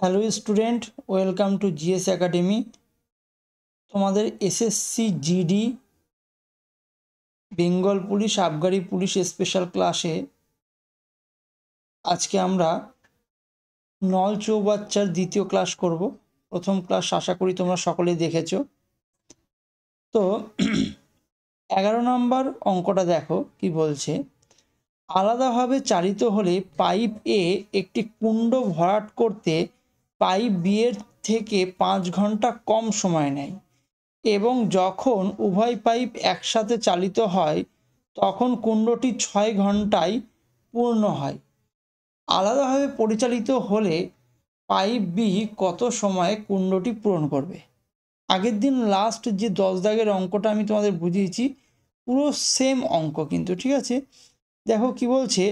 Hello student, welcome to GS academy. তোমাদের SSC GD Bengal police আবগারি police special ক্লাসে আজকে আমরা নল চৌবাচ্চার দ্বিতীয় ক্লাস করব। প্রথম ক্লাস আশা করি তোমরা সকলেই দেখেছো। তো 11 নম্বর অঙ্কটা দেখো কি বলছে। আলাদাভাবে চালিত হলে পাইপ এ একটি কুণ্ড ভরাট করতে পাইপ বি এর থেকে 5 ঘন্টা কম সময় নেয় এবং যখন উভয় পাইপ একসাথে চালিত হয় তখন কুণ্ডটি 6 ঘন্টায় পূর্ণ হয়। আলাদাভাবে পরিচালিত হলে পাইপ বি কত সময়ে কুণ্ডটি পূরণ করবে? আগের দিন লাস্ট যে 10 দাগের অঙ্কটা আমি তোমাদের বুঝিয়েছি, পুরো সেম অঙ্ক কিন্তু, ঠিক আছে? দেখো কি বলছে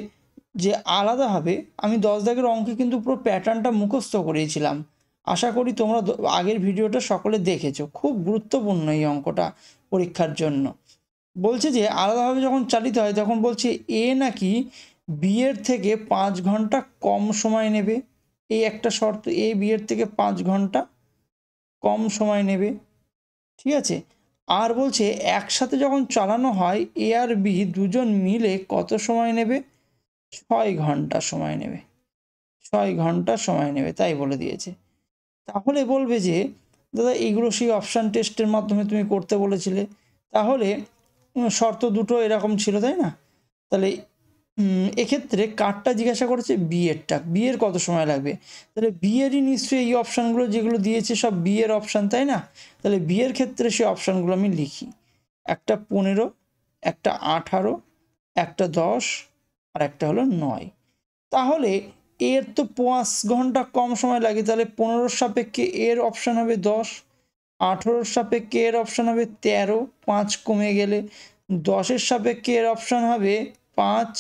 যে আলাদাভাবে আমি 10 দাগের অঙ্কে কিন্তু পুরো প্যাটার্নটা মুখস্থ করিয়েছিলাম। আশা করি তোমরা আগের ভিডিওটা সকলে দেখেছো। খুব গুরুত্বপূর্ণ এই অঙ্কটা পরীক্ষার জন্য। বলছে যে আলাদাভাবে যখন চালিত হয় তখন বলছে এ নাকি বি এর থেকে 5 ঘন্টা কম সময় নেবে। এই একটা শর্ত, এ বি এর থেকে 5 ঘন্টা কম সময় নেবে, ঠিক আছে? আর বলছে একসাথে যখন চালানো হয় এ আর বি দুজন মিলে কত সময় নেবে? 6 ঘন্টা সময় নেবে। 6 ঘন্টা সময় নেবে, তাই বলে দিয়েছে। তাহলে বলবে যে দাদা এইগুলো সেই অপশান টেস্টের মাধ্যমে তুমি করতে বলেছিলে, তাহলে শর্ত দুটো এরকম ছিল, তাই না? তাহলে এক্ষেত্রে কারটা জিজ্ঞাসা করেছে বি এরটা, বি এর কত সময় লাগবে? তাহলে বি এরই নিশ্চয়ই এই অপশানগুলো যেগুলো দিয়েছে সব বি এর অপশান, তাই না? তাহলে বি এর ক্ষেত্রে সেই অপশানগুলো আমি লিখি। একটা 15, একটা 18, একটা 10 আর একটা হলো 9। তাহলে এর তো 5 ঘন্টা কম সময় লাগে, তাহলে 15 সাপেক্ষে এর অপশান হবে 10, 18 সাপেক্ষে এর অপশান হবে 13, 5 কমে গেলে 10 সাপেক্ষে এর অপশান হবে 5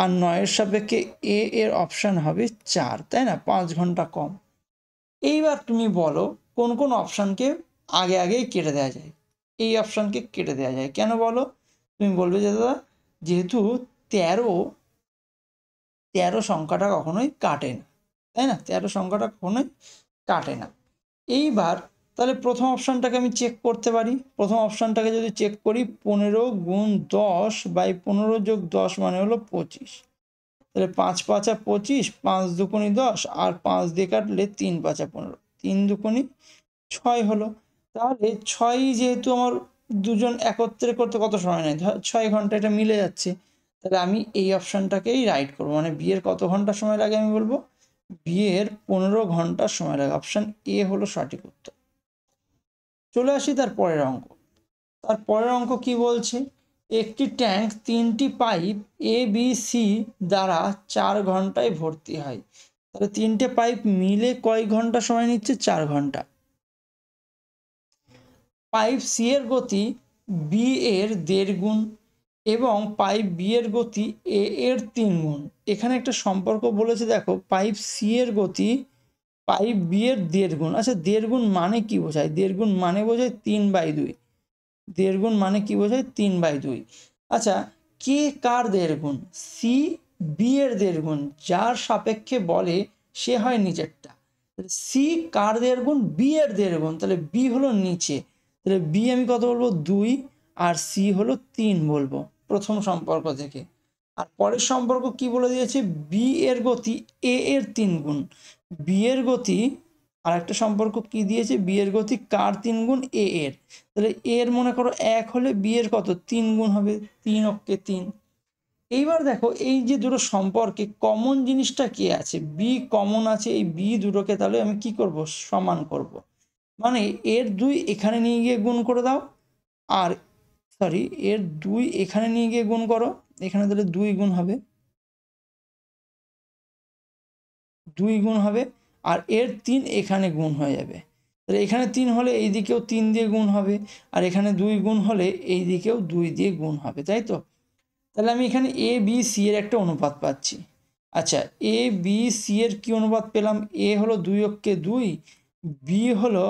আর 9 সাপেক্ষে এর অপশান হবে 4, তাই না? 5 ঘন্টা কম। এইবার তুমি বলো কোন কোন অপশানকে আগে আগেই কেটে দেওয়া যায়? এই অপশানকে কেটে দেওয়া যায় কেন বলো? তুমি বলবে যে দাদা যেহেতু 13 সংখ্যাটা কখনোই কাটে না, তাই না? 13 সংখ্যাটা কখনোই কাটে না। এইবার তাহলে প্রথম অপশানটাকে আমি চেক করতে পারি। প্রথম অপশানটাকে যদি চেক করি 15 গুণ 10 বাই 15 যোগ 10 মানে হলো 25। তাহলে 5 5 25, 5 দুগুণি 10 আর 5 দিয়ে কাটলে 3 5 15, 3 দুগুণি 6 হলো। তাহলে 6 যেহেতু আমার দুজন একত্রে করতে কত সময় নেয়? 6 ঘন্টা, এটা মিলে যাচ্ছে। তাহলে আমি এই অপশানটাকেই রাইট করবো, মানে বিয়ের কত ঘন্টা সময় লাগে আমি বলবো বিয়ের 15 ঘন্টা সময় লাগে। অপশান এ হলো সঠিক উত্তর। চলে আসি তার পরের অঙ্ক। তার পরের অঙ্ক কি বলছে? একটি ট্যাঙ্ক 3টি পাইপ এ বি সি দ্বারা 4 ঘন্টায় ভর্তি হয়। তাহলে 3টে পাইপ মিলে কয় ঘন্টা সময় নিচ্ছে? 4 ঘন্টা। পাইপ সি এর গতি বি এর 1.5 গুণ এবং পাইপ বি এর গতি এ এর 3 গুণ। এখানে একটা সম্পর্ক বলেছে, দেখো পাইপ সি এর গতি পাইপ বি এর 1.5 গুণ। আচ্ছা 1.5 গুণ মানে কি বোঝায়? 1.5 গুণ মানে বোঝায় 3/2। 1.5 গুণ মানে কি বোঝায়? 3/2। আচ্ছা কে কার 1.5 গুণ? সি বি এর 1.5 গুণ। যার সাপেক্ষে বলে সে হয় নিচেরটা। সি কার 1.5 গুণ? বি এর 1.5 গুণ। তাহলে বি হলো নিচে, তাহলে বি আমি কত বলবো? 2 আর সি হলো 3 বলবো প্রথম সম্পর্ক থেকে। আর পরের সম্পর্ক কি বলে দিয়েছে? বি এর গতি এ এর 3 গুণ। বি এর গতি আর একটা সম্পর্ক কি দিয়েছে? বি এর গতি কার 3 গুণ? এ এর। তাহলে এর মনে করো 1 হলে বি এর কত? 3 গুণ হবে, 3 অক্ষে 3। এইবার দেখো এই যে দুটো সম্পর্কে কমন জিনিসটা কি আছে? বি কমন আছে, এই বি দুটোকে তাহলে আমি কি করব? সমান করব। মানে এর 2 এখানে নিয়ে গিয়ে গুণ করে দাও, আর সরি এর 2 এখানে নিয়ে গিয়ে গুণ করো, এখানে তাহলে 2 গুণ হবে, 2 গুণ হবে, আর এর 3 এখানে গুণ হয়ে যাবে। তাহলে এখানে 3 হলে এই দিকেও 3 দিয়ে গুণ হবে, আর এখানে 2 গুণ হলে এই দিকেও 2 দিয়ে গুণ হবে, তাই তো? তাহলে আমি এখানে এ বি সি এর একটা অনুপাত পাচ্ছি। আচ্ছা এ বি সি এর কি অনুপাত পেলাম? এ হলো 2 অক্ষে 2, বি হলো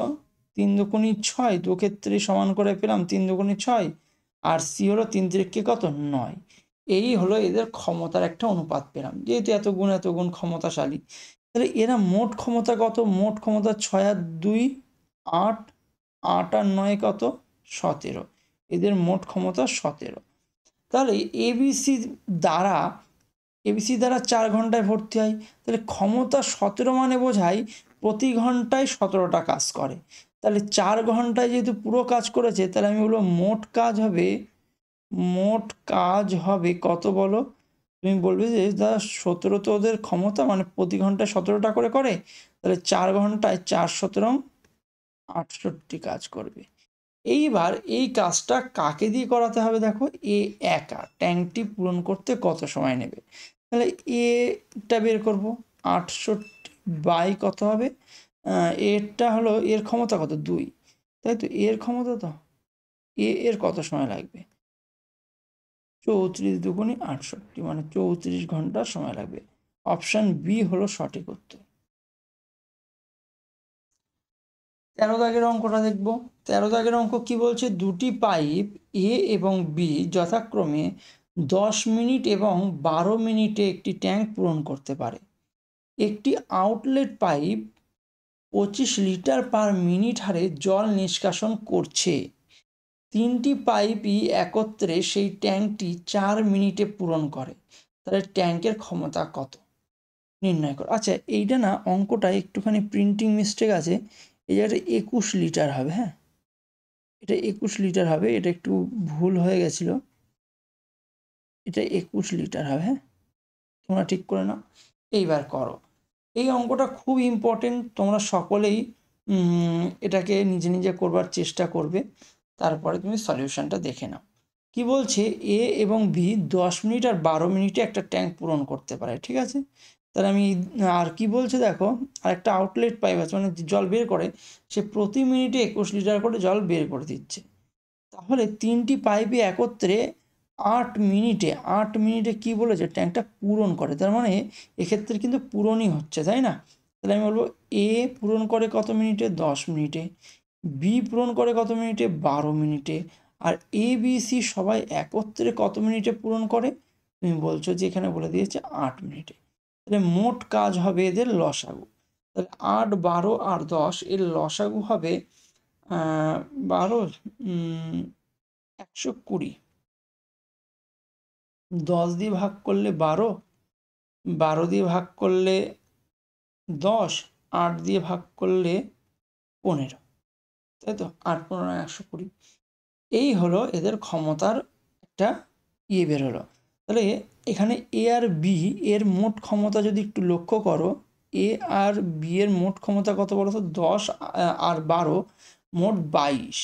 3 দুগুণি 6, দু ক্ষেত্রে সমান করে পেলাম 3 দুগুণি 6, আর সি হলো 3 3 কত? 9। এই হলো এদের ক্ষমতার একটা অনুপাত পেলাম, যেহেতু এত গুণ ক্ষমতাশালী। তাহলে এরা মোট ক্ষমতা কত? মোট ক্ষমতা 6 আর 2 8, 8 আর 9 কত? 17। এদের মোট ক্ষমতা 17। তাহলে এবিসি দ্বারা 4 ঘন্টায় ভর্তি হয়, তাহলে ক্ষমতা 17 মানে বোঝায় প্রতি ঘন্টায় 17টা কাজ করে। তাহলে 4 ঘন্টায় যেহেতু পুরো কাজ করেছে, তাহলে আমি বলবো মোট কাজ হবে কত বলো? তুমি বলবে যে দা 17 তো ওদের ক্ষমতা, মানে প্রতি ঘন্টায় 17টা করে করে, তাহলে 4 ঘন্টায় 4 17 68 কাজ করবে। এইবার এই কাজটা কাকে দিয়ে করাতে হবে? দেখো, এ একা ট্যাঙ্কটি পূরণ করতে কত সময় নেবে? তাহলে এটা বের করব। 68 বাই কত হবে? এরটা হলো, এর ক্ষমতা কত? 2, তাই তো? এর ক্ষমতা তো এর কত সময় লাগবে? 34 দুগুণে 68, মানে 34 ঘন্টা সময় লাগবে। অপশান বি হলো সঠিক উত্তর। 13 দাগের অঙ্কটা দেখব। 13 দাগের অঙ্ক কি বলছে? দুটি পাইপ এ এবং বি যথাক্রমে 10 মিনিট এবং 12 মিনিটে একটি ট্যাঙ্ক পূরণ করতে পারে। একটি outlet pipe 25 litre per minute হারে জল নিষ্কাশন করছে। 3টি পাইপই একত্রে সেই ট্যাঙ্কটি 4 মিনিটে পূরণ করে। তাহলে ট্যাঙ্কের ক্ষমতা কত নির্ণয় করো। আচ্ছা, এইটা না অঙ্কটা একটুখানি প্রিন্টিং মিস্টেক আছে। এই জায়গাটা 21 লিটার হবে। হ্যাঁ, এটা 21 লিটার হবে, এটা একটু ভুল হয়ে গেছিলো। এটা 21 লিটার হবে। হ্যাঁ, তোমরা ঠিক করে নাও। এইবার করো। এই অঙ্কটা খুব ইম্পর্টেন্ট, তোমরা সকলেই এটাকে নিজে নিজে করবার চেষ্টা করবে, তারপরে তুমি সলিউশনটা দেখে নাও। কি বলছে? এ এবং বি 10 মিনিট আর 12 মিনিটে একটা ট্যাঙ্ক পূরণ করতে পারে, ঠিক আছে? তাহলে আমি, আর কি বলছে দেখো, আর একটা আউটলেট পাইপ আছে, মানে জল বের করে, সে প্রতি মিনিটে 21 লিটার করে জল বের করে দিচ্ছে। তাহলে 3টি পাইপই একত্রে 8 মিনিটে কি বলেছে? ট্যাঙ্কটা পূরণ করে। তার মানে এক্ষেত্রে কিন্তু পূরণই হচ্ছে, তাই না? তাহলে আমি বলবো এ পূরণ করে কত মিনিটে? 10 মিনিটে। বি পূরণ করে কত মিনিটে? 12 মিনিটে। আর এ বি সি সবাই একত্রে কত মিনিটে পূরণ করে? তুমি বলছো যে এখানে বলে দিয়েছে 8 মিনিটে। তাহলে মোট কাজ হবে এদের লসাগু। তাহলে 8, 12 আর 10 এর লসাগু হবে 12, 120। 10 দিয়ে ভাগ করলে 12, 12 দিয়ে ভাগ করলে 10, 8 দিয়ে ভাগ করলে 15, তাই তো? 8 15 120। এই হলো এদের ক্ষমতার একটা বের হলো। তাহলে এখানে এ আর বি এর মোট ক্ষমতা যদি একটু লক্ষ্য করো, এ আর বি এর মোট ক্ষমতা কত বলো তো? 10 আর 12 মোট 22।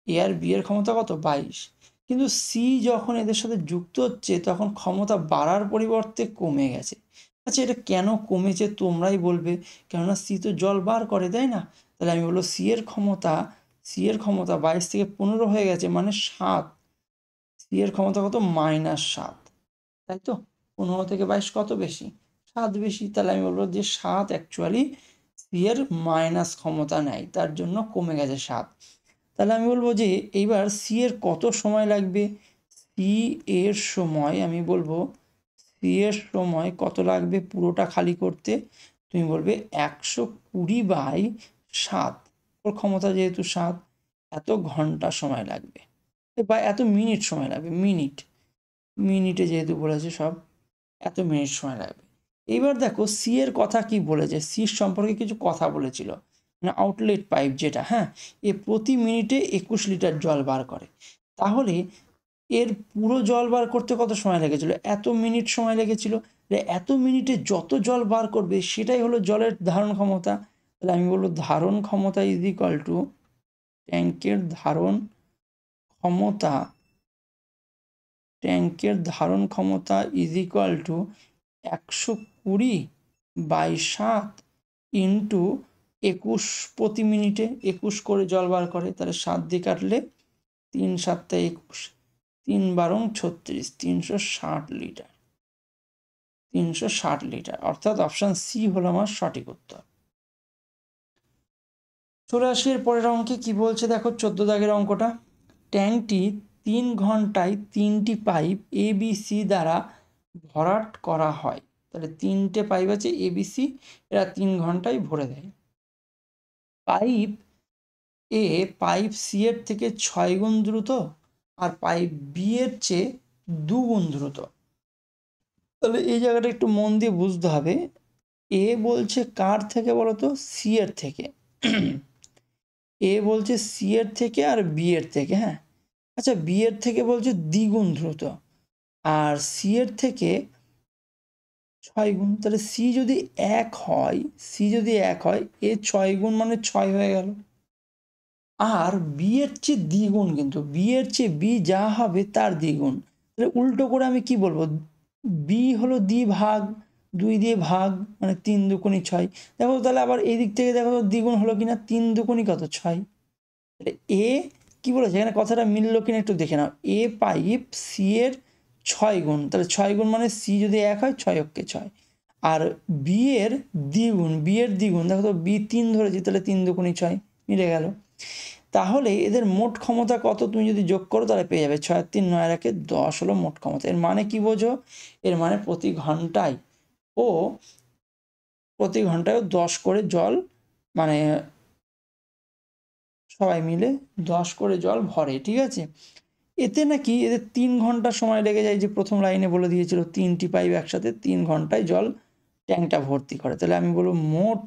এ আর বি এর ক্ষমতা কত? 22। কিন্তু সি যখন এদের সাথে যুক্ত হচ্ছে, তখন ক্ষমতা বাড়ার পরিবর্তে কমে গেছে। আচ্ছা, এটা কেন কমেছে তোমরাই বলবে, কেননা সি তো জল বার করে, তাই না? তাহলে আমি বলবো সি এর ক্ষমতা 22 থেকে 15 হয়ে গেছে, মানে 7। সি এর ক্ষমতা কত? -7, তাই তো? 15 থেকে 22 কত বেশি? 7 বেশি। তাহলে আমি বলবো যে 7 অ্যাকচুয়ালি সি এর মাইনাস ক্ষমতা নেয়, তার জন্য কমে গেছে 7। তাহলে আমি বলবো যে এইবার সি এর কত সময় লাগবে? সি এর সময় আমি বলবো, সি এর সময় কত লাগবে পুরোটা খালি করতে? তুমি বলবে 120/7। ওর ক্ষমতা যেহেতু 7, এত ঘন্টা সময় লাগবে, বা এত মিনিট সময় লাগবে। মিনিটে যেহেতু বলেছে সব, এত মিনিট সময় লাগবে। এইবার দেখো সি এর কথা কি বলেছে, সির সম্পর্কে কিছু কথা বলেছিল, মানে আউটলেট পাইপ যেটা, হ্যাঁ, এ প্রতি মিনিটে 21 লিটার জল বার করে। তাহলে এর পুরো জল বার করতে কত সময় লেগেছিল? এত মিনিট সময় লেগেছিল। এত মিনিটে যত জল বার করবে সেটাই হলো জলের ধারণ ক্ষমতা। তাহলে আমি বলবো ধারণ ক্ষমতা ইজ ইকুয়াল টু, ট্যাঙ্কের ধারণ ক্ষমতা ইজ ইকুয়াল টু 120/7 ইন্টু 21 প্রতি মিনিটে 21 করে জল বার করে। তাহলে 7 দিয়ে কাটলে 3 7 21, 3 12 36, 360 লিটার। 360 লিটার, অর্থাৎ অপশান সি হলো আমার সঠিক উত্তর। চলে আসি এর পরের অঙ্কে। কি বলছে দেখো, 14 দাগের অঙ্কটা। ট্যাঙ্কটি 3 ঘন্টায় 3টি পাইপ এ বি সি দ্বারা ভরাট করা হয়। তাহলে 3টে পাইপ আছে ABC, এরা 3 ঘন্টায় ভরে দেয়। পাইপ এ পাইপ সি এর থেকে 6 গুণ দ্রুত আর পাইপ বি এর চেয়ে 2 গুণ দ্রুত। তাহলে এই জায়গাটা একটু মন দিয়ে বুঝতে হবে। এ বলছে কার থেকে বলতো? সি এর থেকে। এ বলছে সি এর থেকে আর বি এর থেকে। হ্যাঁ, আচ্ছা, বি এর থেকে বলছে দ্বিগুণ দ্রুত আর সি এর থেকে 6 গুণ। তাহলে সি যদি 1 হয়, এ 6 গুণ মানে 6 হয়ে গেল। আর বি এর চেয়ে দ্বিগুণ, কিন্তু বি এর চেয়ে বি যা হবে তার দ্বিগুণ। তাহলে উল্টো করে আমি কি বলবো? বি হলো দ্বিভাগ, 2 দিয়ে ভাগ, মানে 3 দুগুণে 6। দেখো তাহলে আবার এই দিক থেকে দেখো দ্বিগুণ হলো কিনা, 3 দুগুণে কত? 6। তাহলে এ কি বলেছে এখানে, কথাটা মিললো কিনা একটু দেখে নাও। এ পাইপ সি এর 6 গুণ, তাহলে 6 গুণ মানে সি যদি 1 হয় 6 অক্ষে 6, আর বি এর দ্বিগুণ, দেখো তো বি 3 ধরেছি, তাহলে 3 দুগুণে 6 মিলে গেল। তাহলে এদের মোট ক্ষমতা কত তুমি যদি যোগ করো তাহলে পেয়ে যাবে 6 আর 3 9 আর 1 10 হলো মোট ক্ষমতা। এর মানে কি বোঝো? এর মানে প্রতি ঘন্টায় ও 10 করে জল, মানে সবাই মিলে 10 করে জল ভরে, ঠিক আছে। এতে নাকি এদের 3 ঘন্টা সময় লেগে যায়, যে প্রথম লাইনে বলে দিয়েছিল 3টি পাইপ একসাথে 3 ঘন্টায় জল ট্যাঙ্কটা ভর্তি করে। তাহলে আমি বলবো মোট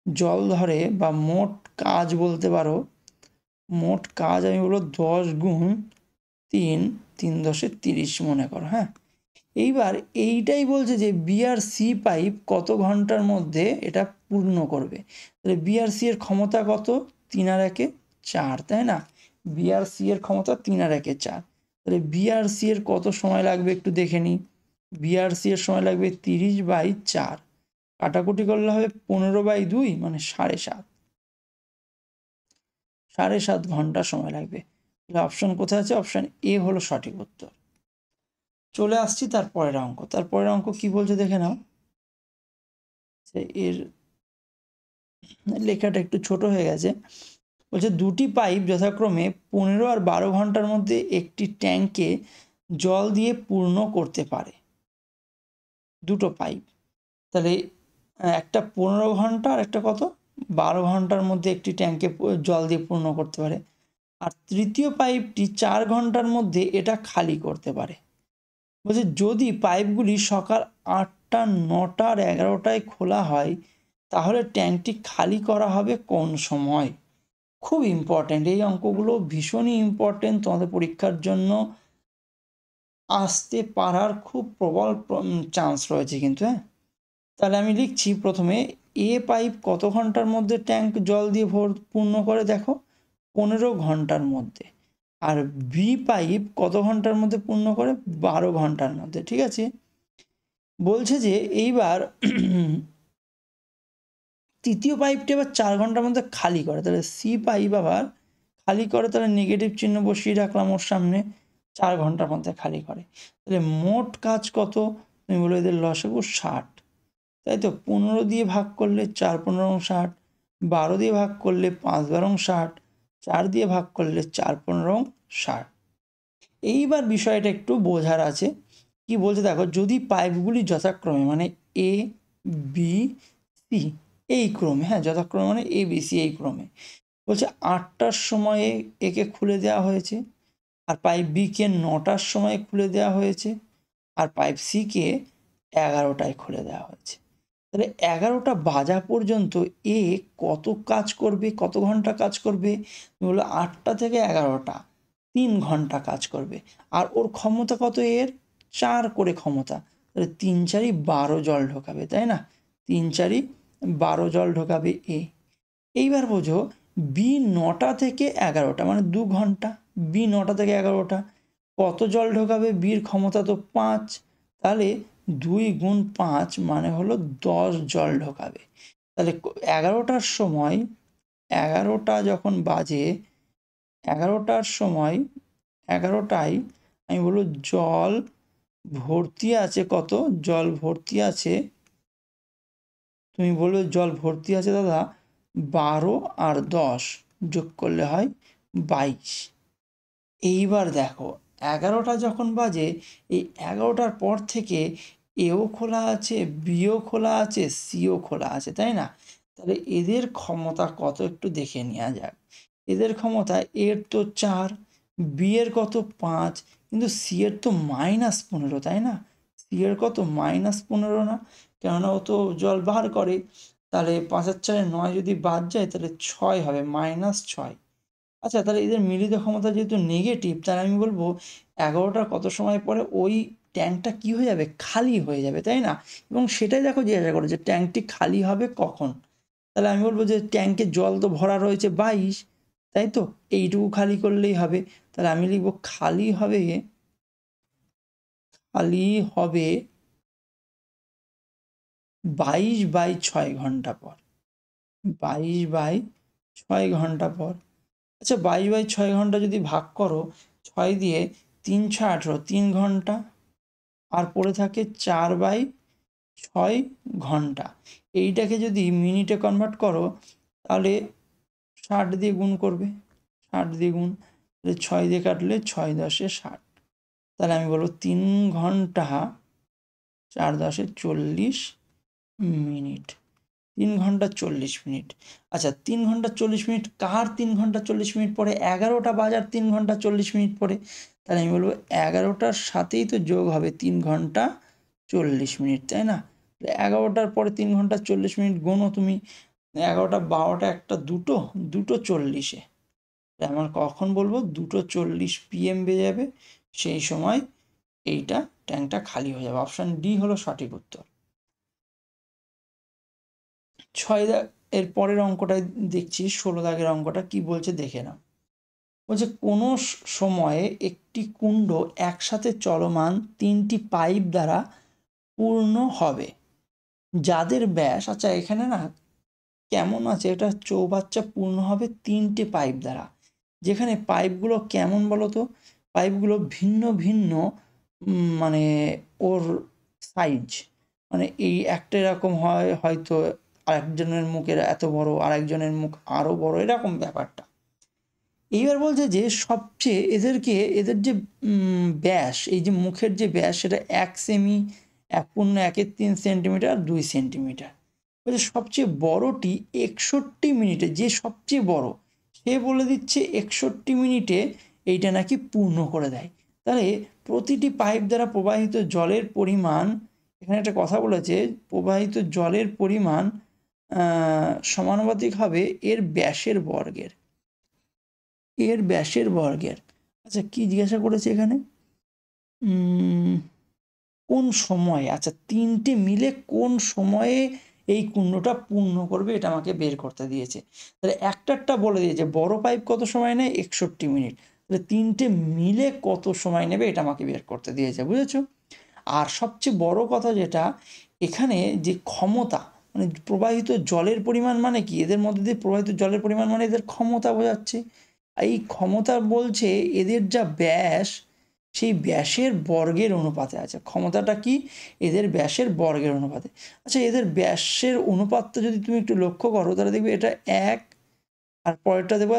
জল ধরে বা মোট কাজ বলতে পারো, মোট কাজ আমি বলবো 10 গুণ 3, 3 10 30 মনে করো। হ্যাঁ, এইবার এইটাই বলছে যে বি আর সি পাইপ কত ঘন্টার মধ্যে এটা পূর্ণ করবে। তাহলে বি আর সি এর ক্ষমতা কত? 3 আর 1 4, তাই না? বি আর সি এর ক্ষমতা 3 আর 1 4। তাহলে বি আর সি এর কত সময় লাগবে একটু দেখে নিই। বি আর সি এর সময় লাগবে 30/4, কাটাকুটি করলে হবে 15/2, মানে 7.5, 7.5 ঘন্টা সময় লাগবে। তাহলে অপশন কোথায় আছে? অপশন এ হলো সঠিক উত্তর। চলে আসছি তারপরের অঙ্ক। তারপরের অঙ্ক কি বলছে দেখে নাও। এর লেখাটা একটু ছোট হয়ে গেছে। বলছে দুটি পাইপ যথাক্রমে 15 আর 12 ঘন্টার মধ্যে একটি ট্যাঙ্কে জল দিয়ে পূর্ণ করতে পারে। দুটো পাইপ, তাহলে একটা 15 ঘন্টা আর একটা কত? 12 ঘন্টার মধ্যে একটি ট্যাঙ্কে জল দিয়ে পূর্ণ করতে পারে। আর তৃতীয় পাইপটি 4 ঘন্টার মধ্যে এটা খালি করতে পারে। বলছে যদি পাইপগুলি সকাল 8টা, 9টা আর 11টায় খোলা হয় তাহলে ট্যাঙ্কটি খালি করা হবে কোন সময়? খুব ইম্পর্টেন্ট এই অঙ্কগুলো, ভীষণই ইম্পর্টেন্ট, তোমাদের পরীক্ষার জন্য আসতে পারার খুব প্রবল চান্স রয়েছে কিন্তু। হ্যাঁ, তাহলে আমি লিখছি প্রথমে, এ পাইপ কত ঘন্টার মধ্যে ট্যাঙ্ক জল দিয়ে পূর্ণ করে? দেখো 15 ঘন্টার মধ্যে। আর বি পাইপ কত ঘন্টার মধ্যে পূর্ণ করে? 12 ঘন্টার মধ্যে, ঠিক আছে। বলছে যে এইবার তৃতীয় পাইপটি আবার 4 ঘন্টার মধ্যে খালি করে, তাহলে সি পাইপ আবার খালি করে, তাহলে নেগেটিভ চিহ্ন বসিয়ে রাখলাম ওর সামনে, 4 ঘন্টার মধ্যে খালি করে। তাহলে মোট কাজ কত? তুমি বলো এদের লসাগু 60, তাই তো। 15 দিয়ে ভাগ করলে 4 15 60, 12 দিয়ে ভাগ করলে 5 12 60, 4 দিয়ে ভাগ করলে 4 15 60। এইবার বিষয়টা একটু বোঝার আছে। কি বলছে দেখো, যদি পাইপগুলি যথাক্রমে মানে এ বি সি এই ক্রমে, হ্যাঁ যথাক্রমে মানে এ বি সি এই ক্রমে, বলছে 8টার সময়ে একে খুলে দেওয়া হয়েছে, আর পাইপ বিকে 9টার সময় খুলে দেওয়া হয়েছে, আর পাইপ সিকে 11টায় খুলে দেওয়া হয়েছে। তাহলে 11টা বাজা পর্যন্ত এ কত কাজ করবে, কত ঘন্টা কাজ করবে? বললো 8টা থেকে 11টা 3 ঘন্টা কাজ করবে। আর ওর ক্ষমতা কত? এর 4 করে ক্ষমতা, তাহলে 3 4 12 জল ঢোকাবে, তাই না? 3 4 12 জল ঢোকাবে এ। এইবার বোঝো বি 9টা থেকে 11টা মানে 2 ঘন্টা, বি 9টা থেকে 11টা কত জল ঢোকাবে? বির ক্ষমতা তো 5, তাহলে 2 গুণ 5 মানে হলো 10 জল ঢোকাবে। তাহলে 11টার সময়, 11টা যখন বাজে, 11টার সময় 11টায় আমি বলবো জল ভর্তি আছে কত? জল ভর্তি আছে, তুমি বলবে জল ভর্তি আছে দাদা 12 আর 10 যোগ করলে হয় 22। এইবার দেখো 11টা যখন বাজে, এই 11টার পর থেকে এও খোলা আছে, বিও খোলা আছে, সিও খোলা আছে, তাই না? তাহলে এদের ক্ষমতা কত একটু দেখে নেওয়া যাক। এদের ক্ষমতা এর তো 4, বি এর কত 5, কিন্তু সি এর তো -15, তাই না? সি এর কত -15 না, কেননা ও তো জল বার করে। তাহলে 5 আর 4 9 যদি বাদ যায় তাহলে 6 হবে, -6। আচ্ছা, তাহলে এদের মিলিত ক্ষমতা যেহেতু নেগেটিভ, তাহলে আমি বলবো 11টার কত সময় পরে ওই ট্যাঙ্কটা কি হয়ে যাবে, খালি হয়ে যাবে, তাই না? এবং সেটাই দেখো জিজ্ঞাসা করে যে ট্যাঙ্কটি খালি হবে কখন। তাহলে আমি বলবো যে ট্যাঙ্কে জল তো ভরা রয়েছে 22, তাই তো? এইটুকু খালি করলেই হবে। তাহলে আমি লিখবো খালি হবে 22/6 ঘন্টা পর। 22/6 ঘন্টা পর। আচ্ছা, 22/6 ঘন্টা যদি ভাগ করো 6 দিয়ে, 3 × 6 = 18, 3 ঘন্টা। আর পড়ে থাকে 4/6 ঘন্টা। এইটাকে যদি মিনিটে কনভার্ট করো তাহলে 60 দিয়ে গুণ করবে, 60 দিয়ে গুণ, তাহলে 6 দিয়ে কাটলে 6 × 10 = 60। তাহলে আমি বলবো 3 ঘন্টা 4 × 10 = 40 মিনিট। 3 ঘন্টা 40 মিনিট। আচ্ছা, 3 ঘন্টা 40 মিনিট কার 3 ঘন্টা 40 মিনিট পরে? 11টা বাজার 3 ঘন্টা 40 মিনিট পরে। তাহলে আমি বলবো 11টার সাথেই তো যোগ হবে 3 ঘন্টা 40 মিনিট, তাই না? 11টার পরে 3 ঘন্টা 40 মিনিট গোনো তুমি। 11টা 12টা 1টা 2টো, 2টো 40-এ। আমার কখন বলবো 2:40 PM বেজে যাবে, সেই সময় এইটা ট্যাঙ্কটা খালি হয়ে যাবে। অপশান ডি হলো সঠিক উত্তর। 6 এর পরের অঙ্কটায় দেখছি, 16 দাগের অঙ্কটা কি বলছে দেখে নাও। বলছে কোনো সময়ে একটি কুণ্ড একসাথে চলমান 3টি পাইপ দ্বারা পূর্ণ হবে, যাদের ব্যাস, আচ্ছা এখানে না কেমন আছে, এটা চৌবাচ্চা পূর্ণ হবে 3টে পাইপ দ্বারা। যেখানে পাইপগুলো কেমন বলো তো? পাইপগুলো ভিন্ন ভিন্ন, মানে ওর সাইজ, মানে এই একটা এরকম হয়, হয়তো আরেকজনের মুখের এত বড়, আরেকজনের মুখ আরও বড়, এরকম ব্যাপারটা। এইবার বলছে যে সবচেয়ে এদের যে ব্যাস, এই যে মুখের যে ব্যাস, সেটা 1 সেমি, 1.1 সেন্টিমিটার, 2 সেন্টিমিটার। বলছে সবচেয়ে বড়টি 61 মিনিটে, যে সবচেয়ে বড় সে বলে দিচ্ছে 61 মিনিটে এইটা নাকি পূর্ণ করে দেয়। তাহলে প্রতিটি পাইপ দ্বারা প্রবাহিত জলের পরিমাণ, এখানে একটা কথা বলেছে, প্রবাহিত জলের পরিমাণ সমানুপাতিক হবে এর ব্যাসের বর্গের। এর ব্যাসের বর্গের। আচ্ছা, কি জিজ্ঞাসা করেছে এখানে? কোন সময়ে, আচ্ছা 3টে মিলে কোন সময়ে এই কুণ্ডটা পূর্ণ করবে, এটা আমাকে বের করতে দিয়েছে। তাহলে একটা বলে দিয়েছে বড় পাইপ কত সময় নেয়, 61 মিনিট। তাহলে 3টে মিলে কত সময় নেবে এটা আমাকে বের করতে দিয়েছে, বুঝেছো? আর সবচেয়ে বড় কথা যেটা এখানে, যে ক্ষমতা, মানে প্রবাহিত জলের পরিমাণ মানে কি, এদের মধ্যে দিয়ে প্রবাহিত জলের পরিমাণ মানে এদের ক্ষমতা বোঝাচ্ছে। এই ক্ষমতা বলছে এদের যা ব্যাস, সেই ব্যাসের বর্গের অনুপাতে আছে। ক্ষমতাটা কি? এদের ব্যাসের বর্গের অনুপাতে। আচ্ছা, এদের ব্যাসের অনুপাতটা যদি তুমি একটু লক্ষ্য করো তাহলে দেখবে এটা 1, আর পরেরটা দেখবে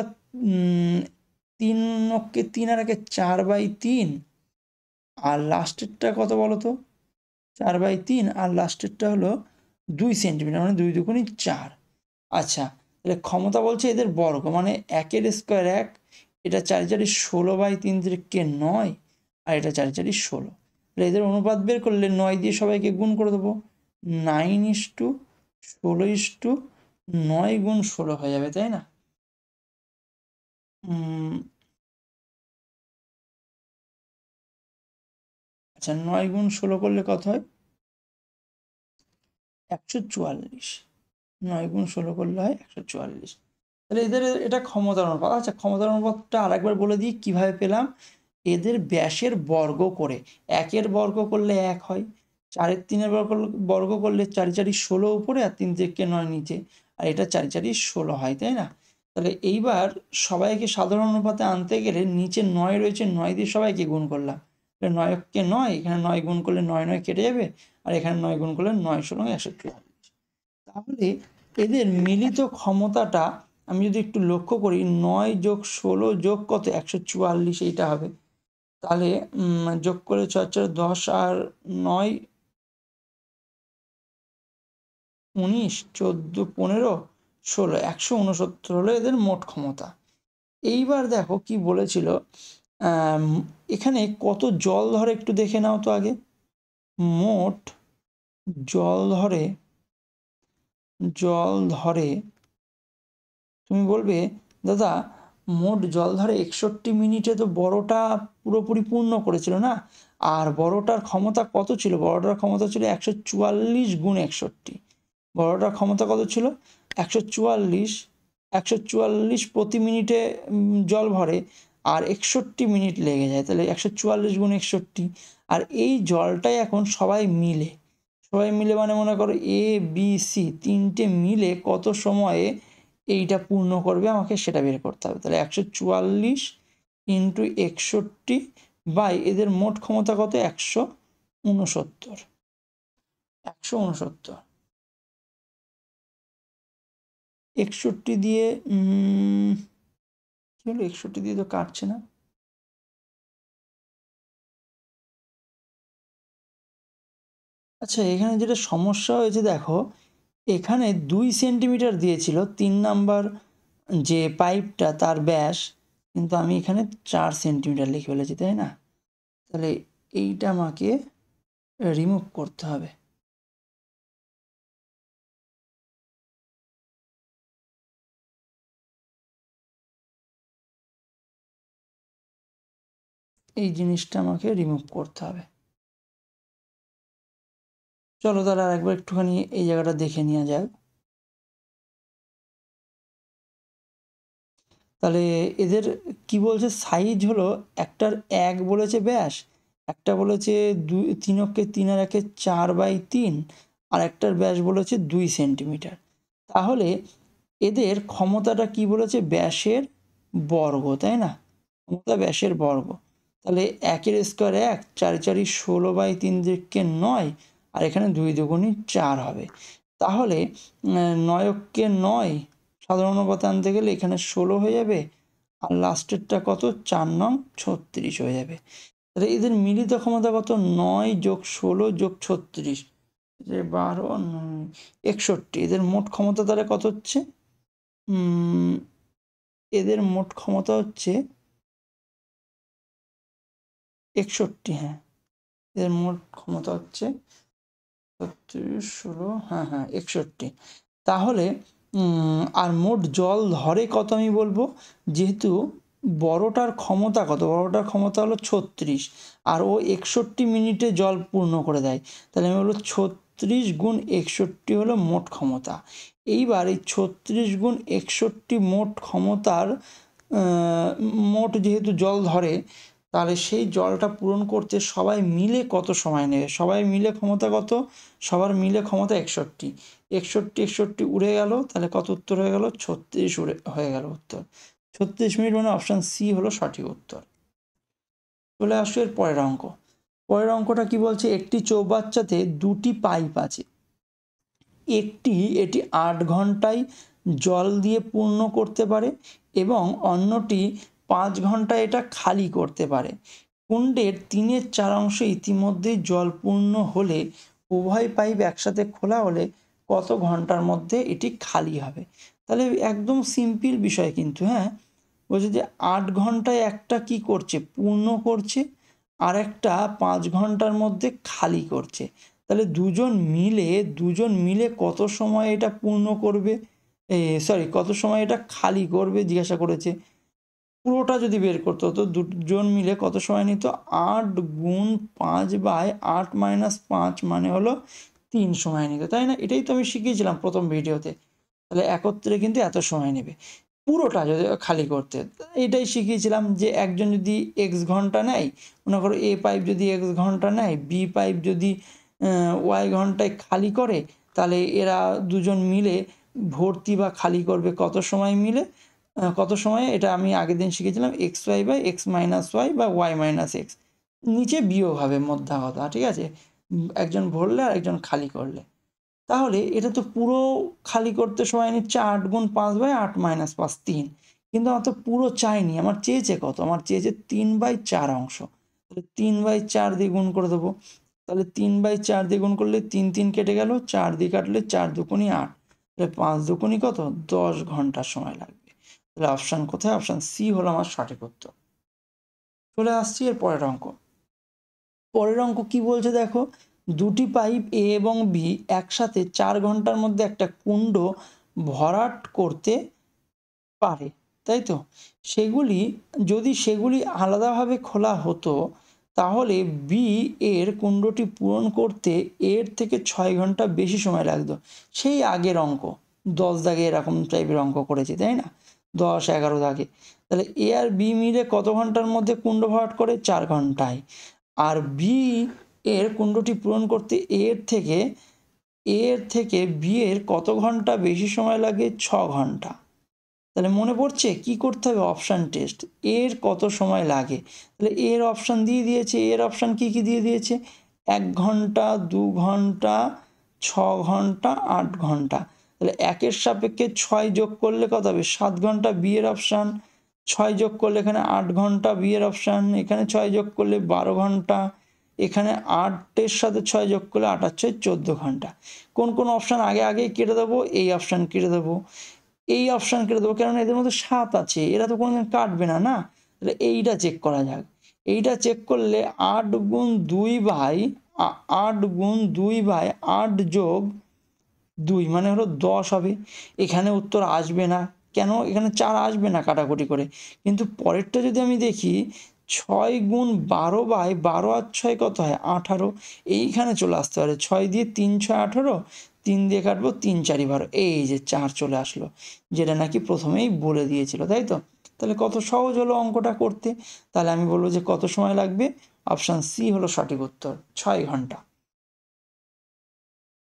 3 অক্ষে 3 আর 1 4/3, আর লাস্টেরটা কত বলো তো? 4/3, আর লাস্টেরটা হলো 2 সেন্টিমিটার, মানে 2 দুগুণে 4। আচ্ছা, তাহলে ক্ষমতা বলছে এদের বর্গ, মানে 1-এর স্কোয়ার 1, এটা 4 × 4 = 16/3 = 9, আর এটা 4 × 4 = 16। তাহলে এদের অনুপাত বের করলে 9 দিয়ে সবাইকে গুণ করে দেবো, 9:16:9 × 16 হয়ে যাবে, তাই না? আচ্ছা, 9 × 16 করলে কত হয়? 144। 9 × 16 করলে হয় 144। তাহলে এদের এটা ক্ষমতার অনুপাত। আচ্ছা, ক্ষমতার অনুপাতটা আরেকবার বলে দিই কীভাবে পেলাম। এদের ব্যাসের বর্গ করে, 1-এর বর্গ করলে 1 হয়, 4-এর 3-এর বর্গ করলে 4 × 4 = 16 উপরে, আর 3 থেকে 9 নিচে, আর এটা 4 × 4 = 16 হয়, তাই না? তাহলে এইবার সবাইকে সাধারণ অনুপাতে আনতে গেলে নিচে 9 রয়েছে, 9 দিয়ে সবাইকে গুণ করলাম, 9-কে 9, এখানে 9 গুণ করলে 9 9 কেটে যাবে, আর এখানে 9 গুণ করলে 9 × 16 = 144। তাহলে এদের মিলিত ক্ষমতাটা আমি যদি একটু লক্ষ্য করি, 9 + 16 + কত, 144, এইটা হবে। তাহলে যোগ করে 4 × 4 = 10, আর 9 19, 14, 15, 16, 169 হলো এদের মোট ক্ষমতা। এইবার দেখো কি বলেছিল, এখানে কত জল ধরে একটু দেখে নাও তো আগে। মোট জল ধরে তুমি বলবে দাদা মোট জল ধরে 61 মিনিটে তো বড়টা পুরোপুরি পূর্ণ করেছিল না, আর বড়টার ক্ষমতা কত ছিল? বড়টার ক্ষমতা ছিল 144 গুণ 61। বড়টার ক্ষমতা কত ছিল? 144 প্রতি মিনিটে জল ভরে, আর 61 মিনিট লেগে যায়, তাহলে 144 গুণ 61। আর এই জলটাই এখন সবাই মিলে মানে মনে করো এ বি সি তিনটে মিলে কত সময়ে এইটা পূর্ণ করবে আমাকে সেটা বের করতে হবে। তাহলে 144 ইন্টু 61 বাই এদের মোট ক্ষমতা কত? 169। 61 দিয়ে কি হলো? 61 দিয়ে তো কাটছে না। আচ্ছা, এখানে যেটা সমস্যা হয়েছে দেখো, এখানে 2 সেন্টিমিটার দিয়েছিল 3 নাম্বার যে পাইপটা তার ব্যাস, কিন্তু আমি এখানে 4 সেন্টিমিটার লিখে ফেলেছি, তাই না? তাহলে এইটা আমাকে রিমুভ করতে হবে। এই জিনিসটা আমাকে রিমুভ করতে হবে। চলো তাহলে আর একবার একটুখানি এই জায়গাটা দেখে নেওয়া যাক। তাহলে এদের কি বলছে, সাইজ হলো একটার 1 বলেছে ব্যাস, একটা বলেছে 3 3 আর 1 4/3, আর একটার ব্যাস বলেছে 2 সেন্টিমিটার। তাহলে এদের ক্ষমতাটা কি বলেছে? ব্যাসের বর্গ, তাই না? ক্ষমতা ব্যাসের বর্গ। তাহলে 1 স্কোয়ার 1, 4 4 16/3 দিকে 9, আর এখানে 2 দুগুণী 4 হবে। তাহলে 9 9 সাধারণ অনুপাতে আনতে গেলে এখানে 16 হয়ে যাবে, আর লাস্টেরটা কত? 4 নং 36 হয়ে যাবে। তাহলে এদের মিলিত ক্ষমতা কত? 9 যোগ 16 যোগ 36, 12 61। এদের মোট ক্ষমতা তাহলে কত হচ্ছে? এদের মোট ক্ষমতা হচ্ছে 61। হ্যাঁ, এদের মোট ক্ষমতা হচ্ছে 36, 16, হ্যাঁ 61। তাহলে আর মোট জল ধরে কত আমি বলবো, যেহেতু বড়টার ক্ষমতা কত? বড়টার ক্ষমতা হলো 36, আর ও 61 মিনিটে জল পূর্ণ করে দেয়, তাহলে আমি বলবো 36 গুণ 61 হলো মোট ক্ষমতা। এইবার এই 36 গুণ 61 মোট ক্ষমতার মোট যেহেতু জল ধরে, তাহলে সেই জলটা পূরণ করতে সবাই মিলে কত সময় নেবে? সবাই মিলে ক্ষমতা কত? সবার মিলে ক্ষমতা 61। 61 উড়ে গেল, তাহলে কত উত্তর হয়ে গেল? 36 হয়ে গেল উত্তর। 36 মিনিট, মানে অপশান সি হলো সঠিক উত্তর। চলে আসো এর পরের অঙ্ক। পরের অঙ্কটা কি বলছে? একটি চৌবাচ্চাতে 2টি পাইপ আছে, এটি 8 ঘন্টায় জল দিয়ে পূর্ণ করতে পারে এবং অন্যটি 5 ঘন্টায় এটা খালি করতে পারে। কুণ্ডের 3/4 অংশ ইতিমধ্যেই জল পূর্ণ হলে উভয় পাইপ একসাথে খোলা হলে কত ঘন্টার মধ্যে এটি খালি হবে? তাহলে একদম সিম্পল বিষয় কিন্তু, হ্যাঁ। বলছে যে 8 ঘন্টায় একটা কি করছে? পূর্ণ করছে, আর একটা 5 ঘন্টার মধ্যে খালি করছে। তাহলে দুজন মিলে কত সময় এটা পূর্ণ করবে, কত সময় এটা খালি করবে জিজ্ঞাসা করেছে। পুরোটা যদি বের করতে হতো, দুজন মিলে কত সময় নিত? 8 গুণ 5/8 - 5 মানে হলো 3 সময় নিত, তাই না? এটাই তো আমি শিখিয়েছিলাম প্রথম ভিডিওতে। তাহলে একত্রে কিন্তু এত সময় নেবে পুরোটা যদি খালি করতে। এটাই শিখিয়েছিলাম যে একজন যদি এক্স ঘন্টা নেয়, মনে করো এ পাইপ যদি এক্স ঘন্টা নেয়, বি পাইপ যদি ওয়াই ঘন্টায় খালি করে, তাহলে এরা দুজন মিলে ভর্তি বা খালি করবে কত সময় মিলে, কত সময়ে? এটা আমি আগের দিন শিখেছিলাম x/(x - y) বা y-x, নিচে বিয়োগ হবে মধ্যা কথা, ঠিক আছে? একজন ভরলে আর একজন খালি করলে। তাহলে এটা তো পুরো খালি করতে সময় নিচ্ছে 8 গুণ 5/8 - 5 3, কিন্তু আমার তো পুরো চাইনি, আমার চেয়েছে কত? আমার চেয়েছে 3/4 অংশ। তাহলে 3/4 দিয়ে গুণ করে দেবো। তাহলে 3/4 দিয়ে গুণ করলে 3 কেটে গেল, 4 দিয়ে কাটলে 4 দুগুণে 8, তাহলে 5 দুগুণে কত, 10 ঘন্টা সময় লাগবে। তাহলে অপশান কোথায়, অপশান সি হলো আমার সঠিক উত্তর। চলে আসছি এর পরের অঙ্ক। পরের অঙ্ক কি বলছে দেখো, দুটি পাইপ এ এবং বি একসাথে 4 ঘন্টার মধ্যে একটা কুণ্ড ভরাট করতে পারে, তাই তো? সেগুলি আলাদাভাবে খোলা হতো, তাহলে বি এর কুণ্ডটি পূরণ করতে এর থেকে 6 ঘন্টা বেশি সময় লাগতো। সেই আগের অঙ্ক, 10 দাগে এরকম টাইপের অঙ্ক করেছি, তাই না? 10, 11 দাগে। তাহলে এ আর বি মিলে কত ঘন্টার মধ্যে কুণ্ড ভরাট করে, 4 ঘন্টায়। আর বি এর কুণ্ডটি পূরণ করতে এর থেকে বি এর কত ঘন্টা বেশি সময় লাগে, 6 ঘন্টা। তাহলে মনে পড়ছে কি করতে হবে, অপশান টেস্ট। এর কত সময় লাগে, তাহলে এর অপশান দিয়ে দিয়েছে, এর অপশান কি কি দিয়ে দিয়েছে, 1 ঘন্টা, 2 ঘন্টা, 6 ঘন্টা, 8 ঘন্টা। তাহলে 1-এর সাপেক্ষে 6 যোগ করলে কত হবে, 7 ঘন্টা, বি এর অপশান। 6 যোগ করলে এখানে 8 ঘন্টা, বি এর অপশান। এখানে 6 যোগ করলে 12 ঘন্টা, এখানে 8-এর সাথে 6 যোগ করলে 8 আর 6 14 ঘন্টা। কোন কোন অপশান আগে আগে কেটে দেবো, এই অপশান কেটে দেবো, এই অপশান কেটে দেবো, কেননা এদের মধ্যে 7 আছে, এরা তো কোনোদিন কাটবে না, না? তাহলে এইটা চেক করা যাক। এইটা চেক করলে 8 গুণ 2 বাই 8 যোগ 2 মানে হলো 10 হবে। এখানে উত্তর আসবে না, কেন? এখানে 4 আসবে না কাটাকুটি করে। কিন্তু পরেরটা যদি আমি দেখি, 6 গুণ 12 বাই 12 আর 6 কত হয়, 18। এইখানে চলে আসতে পারে, 6 দিয়ে 3 6 18, 3 দিয়ে কাটবো, 3 4 12, এই যে 4 চলে আসলো, যেটা নাকি প্রথমেই বলে দিয়েছিল, তাই তো? তাহলে কত সহজ হলো অঙ্কটা করতে। তাহলে আমি বলবো যে কত সময় লাগবে, অপশান সি হলো সঠিক উত্তর, 6 ঘন্টা।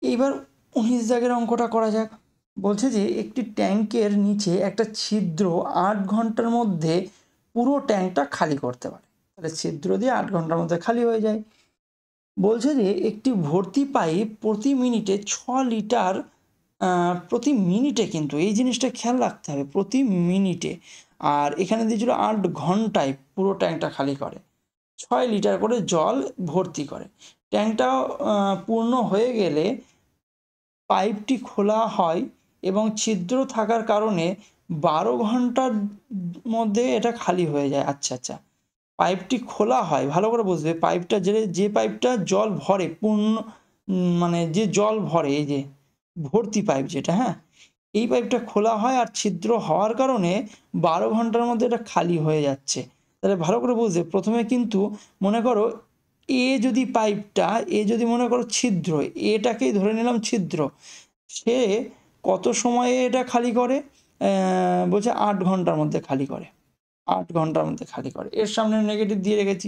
এইবার 19 দাগের অঙ্কটা করা যাক। বলছে যে একটি ট্যাঙ্কের নিচে একটা ছিদ্র 8 ঘন্টার মধ্যে পুরো ট্যাঙ্কটা খালি করতে পারে। তাহলে ছিদ্র দিয়ে 8 ঘন্টার মধ্যে খালি হয়ে যায়। বলছে যে একটি ভর্তি পাইপ প্রতি মিনিটে 6 লিটার, প্রতি মিনিটে, কিন্তু এই জিনিসটা খেয়াল রাখতে হবে, প্রতি মিনিটে। আর এখানে দিয়েছিল 8 ঘন্টায় পুরো ট্যাঙ্কটা খালি করে, 6 লিটার করে জল ভর্তি করে। ট্যাঙ্কটা পূর্ণ হয়ে গেলে পাইপটি খোলা হয় এবং ছিদ্র থাকার কারণে 12 ঘন্টার মধ্যে এটা খালি হয়ে যায়। আচ্ছা আচ্ছা, পাইপটি খোলা হয়, ভালো করে বুঝবে, পাইপটা যে পাইপটা জল ভরে পূর্ণ, মানে যে জল ভরে, এই যে ভর্তি পাইপ যেটা, হ্যাঁ, এই পাইপটা খোলা হয় আর ছিদ্র হওয়ার কারণে 12 ঘন্টার মধ্যে এটা খালি হয়ে যাচ্ছে। তাহলে ভালো করে বুঝবে, প্রথমে কিন্তু মনে করো এ যদি মনে করো ছিদ্র, এটাকেই ধরে নিলাম ছিদ্র, সে কত সময়ে এটা খালি করে, বলছে 8 ঘন্টার মধ্যে খালি করে, 8 ঘন্টার মধ্যে খালি করে। এর সামনে নেগেটিভ দিয়ে রেখেছি।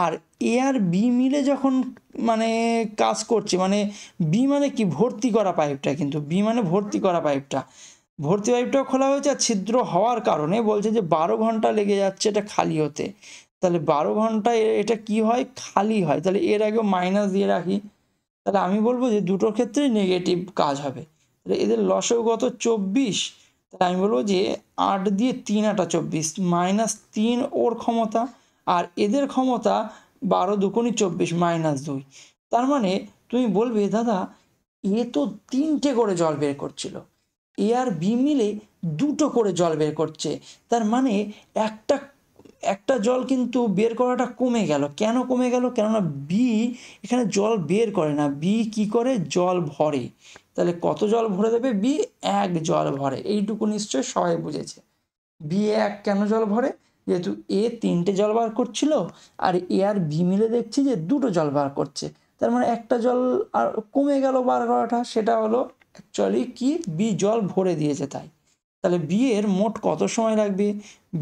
আর এ আর বি মিলে যখন মানে কাজ করছে, মানে বি মানে কি, ভর্তি করা পাইপটা, কিন্তু বি মানে ভর্তি করা পাইপটা, ভর্তি পাইপটাও খোলা হয়েছে আর ছিদ্র হওয়ার কারণে বলছে যে 12 ঘন্টা লেগে যাচ্ছে এটা খালি হতে। তাহলে 12 ঘন্টায় এটা কি হয়, খালি হয়। তাহলে এর আগেও মাইনাস দিয়ে রাখি। তাহলে আমি বলবো যে দুটোর ক্ষেত্রেই নেগেটিভ কাজ হবে। তাহলে এদের লসেও কত, 24। তাহলে আমি বলবো যে 8 দিয়ে 3 8 24, -3 ওর ক্ষমতা, আর এদের ক্ষমতা 12 দুগুণে 24 -2। তার মানে তুমি বলবে দাদা এ তো 3টে করে জল বের করছিল, এ আর বি মিলে 2টো করে জল বের করছে, তার মানে একটা একটা জল কিন্তু বের করাটা কমে গেল। কেন কমে গেল, কেননা বি এখানে জল বের করে না, বি কি করে, জল ভরে। তাহলে কত জল ভরে দেবে, বি 1 জল ভরে। এইটুকু নিশ্চয় সবাই বুঝেছে। বি 1 কেন জল ভরে, যেহেতু এ 3টে জল বার করছিল আর এ আর বি মিলে দেখছি যে 2টো জল বার করছে, তার মানে একটা জল আর কমে গেল বার করাটা, সেটা হলো অ্যাকচুয়ালি কি, বি জল ভরে দিয়েছে তাই। তাহলে বি এর মোট কত সময় লাগবে,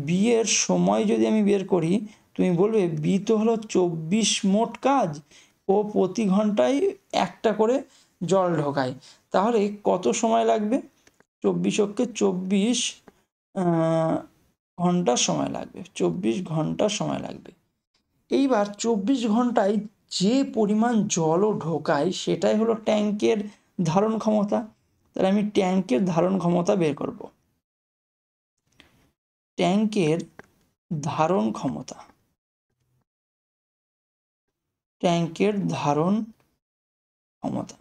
বি এর সময় যদি আমি বের করি, তুমি বলবে বি তো হলো 24 মোট কাজ, ও প্রতি ঘন্টায় একটা করে জল ঢোকায়, তাহলে কত সময় লাগবে, 24 ঘন্টা সময় লাগবে, 24 ঘন্টা সময় লাগবে। এইবার 24 ঘন্টায় যে পরিমাণ জলও ঢোকায় সেটাই হলো ট্যাঙ্কের ধারণ ক্ষমতা। তাহলে আমি ট্যাঙ্কের ধারণ ক্ষমতা বের করব। ট্যাঙ্কের ধারণ ক্ষমতা, ট্যাঙ্কের ধারণ ক্ষমতা।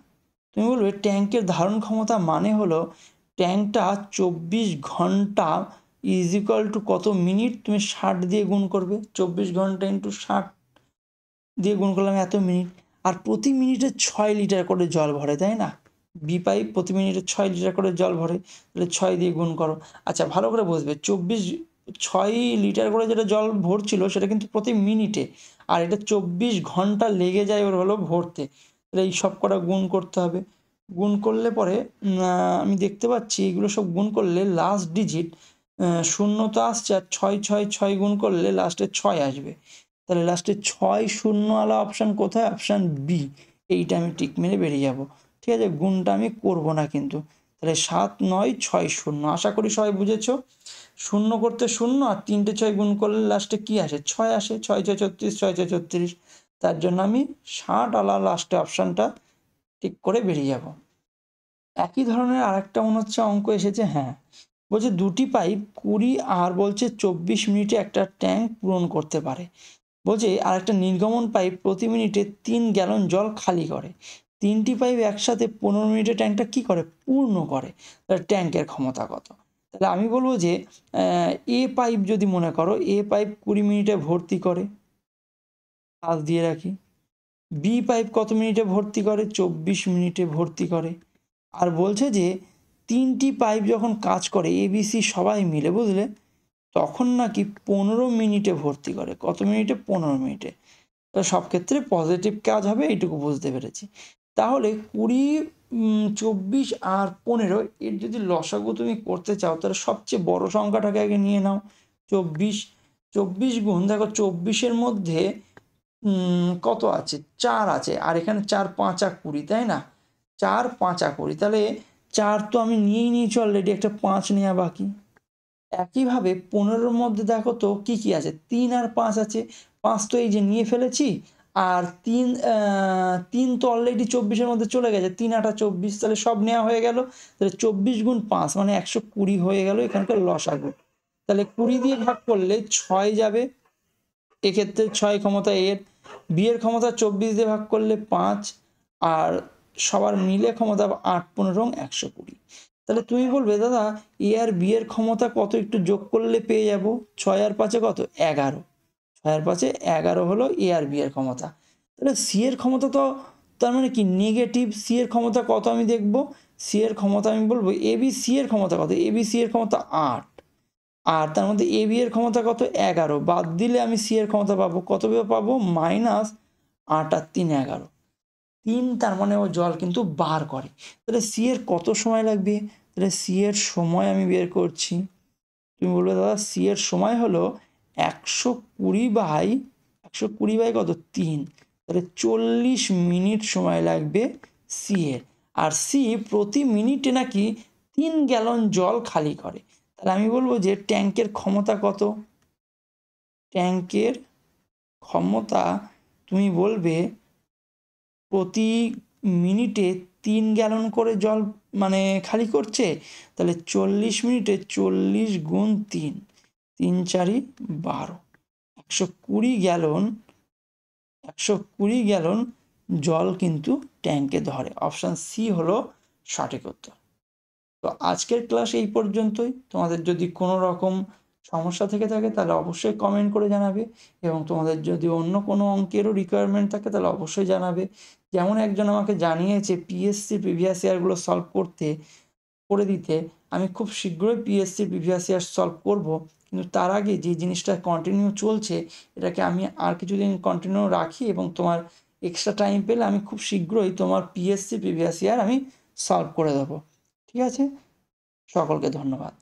তুমি বলবে ট্যাঙ্কের ধারণ ক্ষমতা মানে হলো ট্যাঙ্কটা 24 ঘন্টা ইজ ইকুয়াল টু কত মিনিট, তুমি 60 দিয়ে গুণ করবে, 24 ঘন্টা ইন্টু 60 দিয়ে গুণ করলাম এত মিনিট। আর প্রতি মিনিটে 6 লিটার করে জল ভরে, তাই না? বি পাইপ প্রতি মিনিটে 6 লিটার করে জল ভরে, তাহলে 6 দিয়ে গুণ করো। আচ্ছা ভালো করে বুঝবে, 6 লিটার করে যেটা জল ভরছিল সেটা কিন্তু প্রতি মিনিটে, আর এটা 24 ঘন্টা লেগে যায় ওর হলো ভরতে। তাহলে এই সব কটা গুণ করতে হবে। গুণ করলে পরে আমি দেখতে পাচ্ছি এগুলো সব গুণ করলে লাস্ট ডিজিট শূন্য তো আসছে, আর 6 গুণ করলে লাস্টে 6 আসবে। তাহলে লাস্টে 6 শূন্যওয়ালা অপশান কোথায়? Option B. এইটা আমি টিক মেরে বেরিয়ে যাব। ঠিক আছে, গুণটা আমি করব না কিন্তু। তাহলে 7 9 6 0, আশা করি সবাই বুঝেছো। শূন্য করতে শূন্য, আর 3টে 6 গুণ করলে লাস্টে কি আসে? 6 আসে। 6 6 36, 6 6 36। তার জন্য আমি 60 লাস্টে অপশানটা ঠিক করে বেরিয়ে যাব। একই ধরনের আরেকটা মনে হচ্ছে অঙ্ক এসেছে। হ্যাঁ, বলছে দুটি পাইপ 20 আর বলছে 24 মিনিটে একটা ট্যাঙ্ক পূরণ করতে পারে। বলছে আরেকটা নির্গমন পাইপ প্রতি মিনিটে 3 গ্যালন জল খালি করে। 3টি পাইপ একসাথে 15 মিনিটে ট্যাঙ্কটা কি করে? পূর্ণ করে। তাহলে ট্যাঙ্কের ক্ষমতা কত? তাহলে আমি বলবো যে এ পাইপ যদি মনে করো, এ পাইপ 20 মিনিটে ভর্তি করে, হাত দিয়ে রাখি। বি পাইপ কত মিনিটে ভর্তি করে? 24 মিনিটে ভর্তি করে। আর বলছে যে 3টি পাইপ যখন কাজ করে এবিসি সবাই মিলে, বুঝলে, তখন নাকি 15 মিনিটে ভর্তি করে। কত মিনিটে? 15 মিনিটে। তো সব ক্ষেত্রে পজিটিভ কাজ হবে, এইটুকু বুঝতে পেরেছি। তাহলে 20, 24 আর 15, এর যদি লসাগু তুমি করতে চাও তাহলে সবচেয়ে বড় সংখ্যাটাকে আগে নিয়ে নাও, 24। 24 গুণ, দেখো 24-এর মধ্যে কত আছে? 4 আছে, আর এখানে 4 5 20, তাই না? 4 5 20, তাহলে 4 তো আমি নিয়েই নিয়েছি অলরেডি, একটা 5 নেওয়া বাকি। একইভাবে 15-এর মধ্যে দেখো তো কি কি আছে? 3 আর 5 আছে। 5 তো এই যে নিয়ে ফেলেছি, আর 3 তো অলরেডি 24-এর মধ্যে চলে গেছে। 3 8 24, তাহলে সব নেওয়া হয়ে গেল। তাহলে 24 গুণ 5 মানে 120 হয়ে গেল এখানকার লসাগু। তাহলে 20 দিয়ে ভাগ করলে 6 যাবে, এক্ষেত্রে 6 ক্ষমতা এর। বি এর ক্ষমতা 24 দিয়ে ভাগ করলে 5, আর সবার মিলে ক্ষমতা 8 15 120। তাহলে তুমি বলবে দাদা এ আর বি এর ক্ষমতা কত, একটু যোগ করলে পেয়ে যাব। 6 আর 5 কত? 11। 6 আর 5 11 হলো এ আর বি এর ক্ষমতা। তাহলে সি এর ক্ষমতা তো, তার মানে কি নেগেটিভ। সি এর ক্ষমতা কত আমি দেখব। সি এর ক্ষমতা আমি বলবো এ বি সি এর ক্ষমতা কত? এ বি সি এর ক্ষমতা 8, আর তার মধ্যে এ বি এর ক্ষমতা কত? 11। বাদ দিলে আমি সি এর ক্ষমতা পাবো কত? পাবো -8 আর 3 11। 3, তার মানে ও জল কিন্তু বার করে। তাহলে সি এর কত সময় লাগবে? তাহলে সি এর সময় আমি বের করছি। তুমি বলবে দাদা সি এর সময় হলো 120/120 কত? 3। তাহলে 40 মিনিট সময় লাগবে সি এর। আর সি প্রতি মিনিটে নাকি 3 গ্যালন জল খালি করে। তাহলে আমি বলবো যে ট্যাঙ্কের ক্ষমতা কত? ট্যাঙ্কের ক্ষমতা তুমি বলবে প্রতি মিনিটে 3 গ্যালন করে জল মানে খালি করছে। তাহলে 40 মিনিটে 40 গুণ 3, 3 4 12, 120 গ্যালন, 120 গ্যালন জল কিন্তু ট্যাঙ্কে ধরে। অপশান সি হলো সঠিক উত্তর। তো আজকের ক্লাস এই পর্যন্তই। তোমাদের যদি কোনো রকম সমস্যা থেকে থাকে তাহলে অবশ্যই কমেন্ট করে জানাবে, এবং তোমাদের যদি অন্য কোনো অঙ্কেরও রিকোয়ারমেন্ট থাকে তাহলে অবশ্যই জানাবে। যেমন একজন আমাকে জানিয়েছে পিএসসি প্রিভিয়াস ইয়ারগুলো সলভ করে দিতে, আমি খুব শীঘ্রই পিএসসি প্রিভিয়াস ইয়ার সলভ করব। কিন্তু তার আগে যে জিনিসটা কন্টিনিউ চলছে এটাকে আমি আর কিছুদিন কন্টিনিউ রাখি, এবং তোমার এক্সট্রা টাইম পেলে আমি খুব শীঘ্রই তোমার পিএসসি প্রিভিয়াস ইয়ার আমি সলভ করে দেবো। ঠিক আছে, সকলকে ধন্যবাদ।